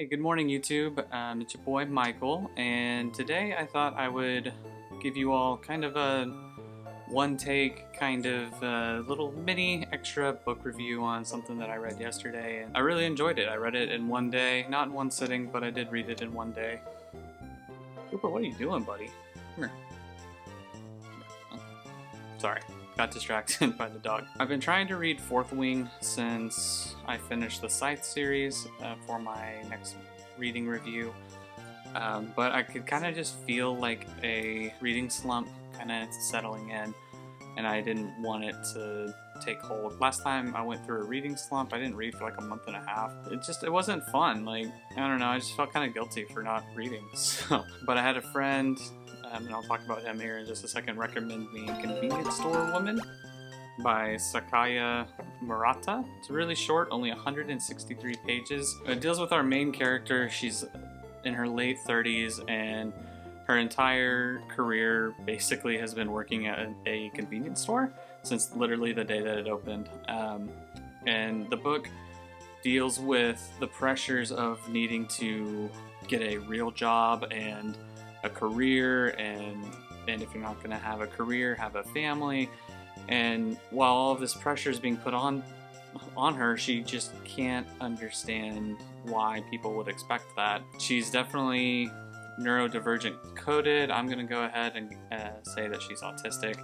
Hey, good morning, YouTube. It's your boy Michael, and today I thought I would give you all kind of a one-take, kind of little mini extra book review on something that I read yesterday, and I really enjoyed it. I read it in one day, not in one sitting, but I did read it in one day. Cooper, what are you doing, buddy? Come here. Sorry, got distracted by the dog. I've been trying to read Fourth Wing since I finished the Scythe series for my next reading review, but I could kind of just feel like a reading slump kind of settling in, and I didn't want it to take hold. Last time I went through a reading slump, I didn't read for like a month and a half. It wasn't fun. Like, I don't know, I just felt kind of guilty for not reading. So, but I had a friend, and I'll talk about him here in just a second, recommend me Convenience Store Woman by Sayaka Murata. It's really short, only 163 pages. It deals with our main character. She's in her late 30s, and her entire career basically has been working at a convenience store since literally the day that it opened. And the book deals with the pressures of needing to get a real job and a career, and if you're not going to have a career, have a family. And while all of this pressure is being put on her, she just can't understand why people would expect that. She's definitely neurodivergent coded. I'm going to go ahead and say that she's autistic.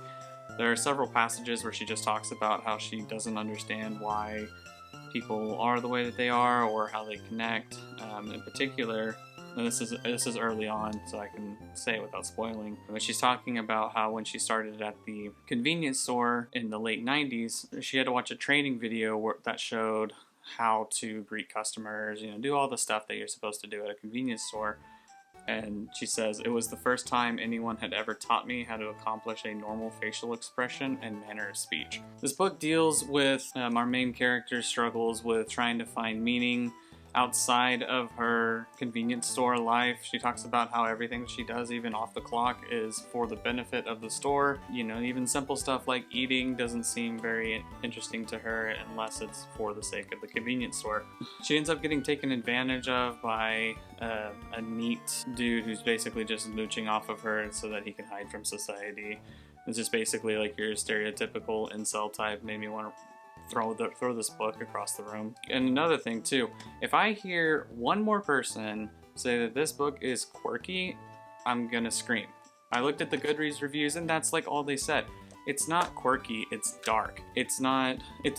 There are several passages where she just talks about how she doesn't understand why people are the way that they are or how they connect. In particular, and this is early on, so I can say it without spoiling. But she's talking about how when she started at the convenience store in the late 90s, she had to watch a training video that showed how to greet customers, do all the stuff that you're supposed to do at a convenience store. And she says, it was the first time anyone had ever taught me how to accomplish a normal facial expression and manner of speech. This book deals with our main character's struggles with trying to find meaning outside of her convenience store life. She talks about how everything she does, even off the clock, is for the benefit of the store. Even simple stuff like eating doesn't seem very interesting to her unless it's for the sake of the convenience store. She ends up getting taken advantage of by a neat dude who's basically just mooching off of her so that he can hide from society. It's just basically like your stereotypical incel type. Made me want to throw this book across the room. And another thing too, if I hear one more person say that this book is quirky, I'm gonna scream. I looked at the Goodreads reviews and that's like all they said. It's not quirky, it's dark. It's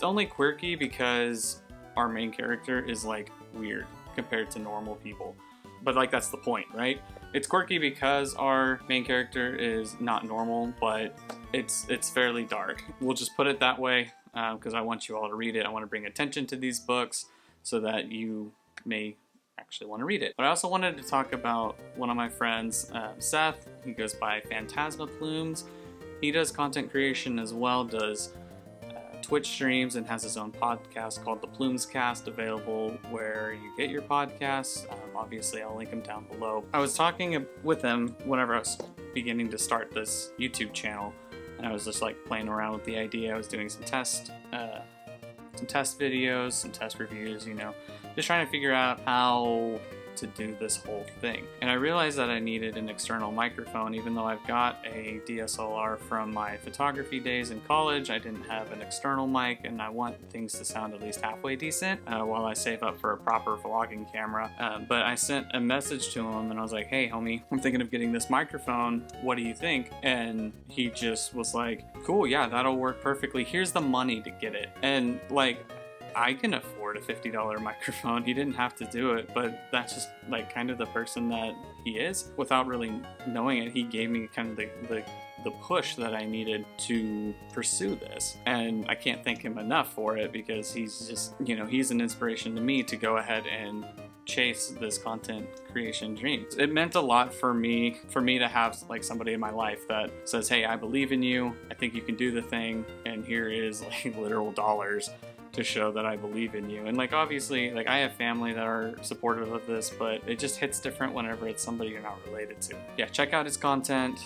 only quirky because our main character is like weird compared to normal people. But like that's the point, right? It's quirky because our main character is not normal, but it's fairly dark. We'll just put it that way. Because I want you all to read it. I want to bring attention to these books so that you may actually want to read it. But I also wanted to talk about one of my friends, Seth. He goes by Phantasma Plumes. He does content creation as well, does Twitch streams, and has his own podcast called the Plumescast, available where you get your podcasts. Obviously, I'll link him down below. I was talking with him whenever I was beginning to start this YouTube channel, and I was just like playing around with the idea. I was doing some test videos, some test reviews, just trying to figure out how to do this whole thing. And I realized that I needed an external microphone. Even though I've got a DSLR from my photography days in college, I didn't have an external mic, and I want things to sound at least halfway decent while I save up for a proper vlogging camera. But I sent a message to him and I was like, hey homie, I'm thinking of getting this microphone, what do you think? And he just was like, cool, yeah, that'll work perfectly. Here's the money to get it. And like, I can afford a $50 microphone. He didn't have to do it, but that's just like kind of the person that he is. Without really knowing it, he gave me kind of the push that I needed to pursue this. And I can't thank him enough for it, because he's just, he's an inspiration to me to go ahead and chase this content creation dream. It meant a lot for me to have like somebody in my life that says, hey, I believe in you. I think you can do the thing. And here is like literal dollars to show that I believe in you. And like, obviously, like I have family that are supportive of this, but it just hits different whenever it's somebody you're not related to. Yeah, check out his content.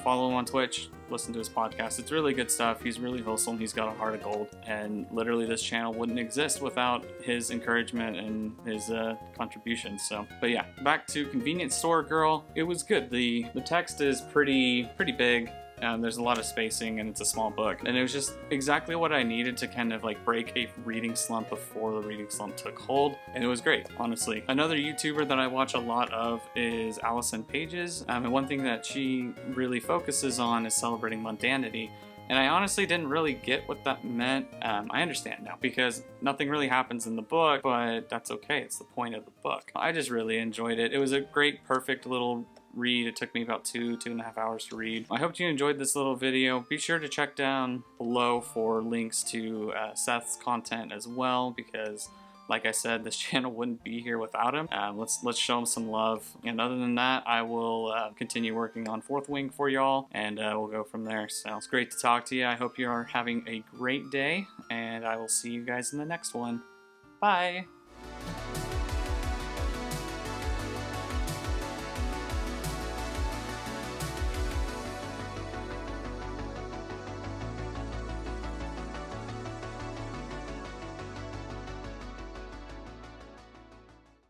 follow him on Twitch, listen to his podcast. It's really good stuff. He's really wholesome. He's got a heart of gold, and literally this channel wouldn't exist without his encouragement and his contributions. So, but yeah, back to Convenience Store Girl. It was good. The text is pretty big. There's a lot of spacing and it's a small book, and it was just exactly what I needed to kind of like break a reading slump before the reading slump took hold, and it was great, honestly. Another YouTuber that I watch a lot of is Allison Pages, and one thing that she really focuses on is celebrating mundanity. And I honestly didn't really get what that meant. I understand now because nothing really happens in the book, but that's okay. It's the point of the book. I just really enjoyed it. It was a great, perfect little read. It took me about 2.5 hours to read. I hope you enjoyed this little video. Be sure to check down below for links to Seth's content as well, because like I said, this channel wouldn't be here without him. Let's show him some love. And other than that, I will continue working on Fourth Wing for y'all, and we'll go from there. So it's great to talk to you. I hope you are having a great day, and I will see you guys in the next one. Bye!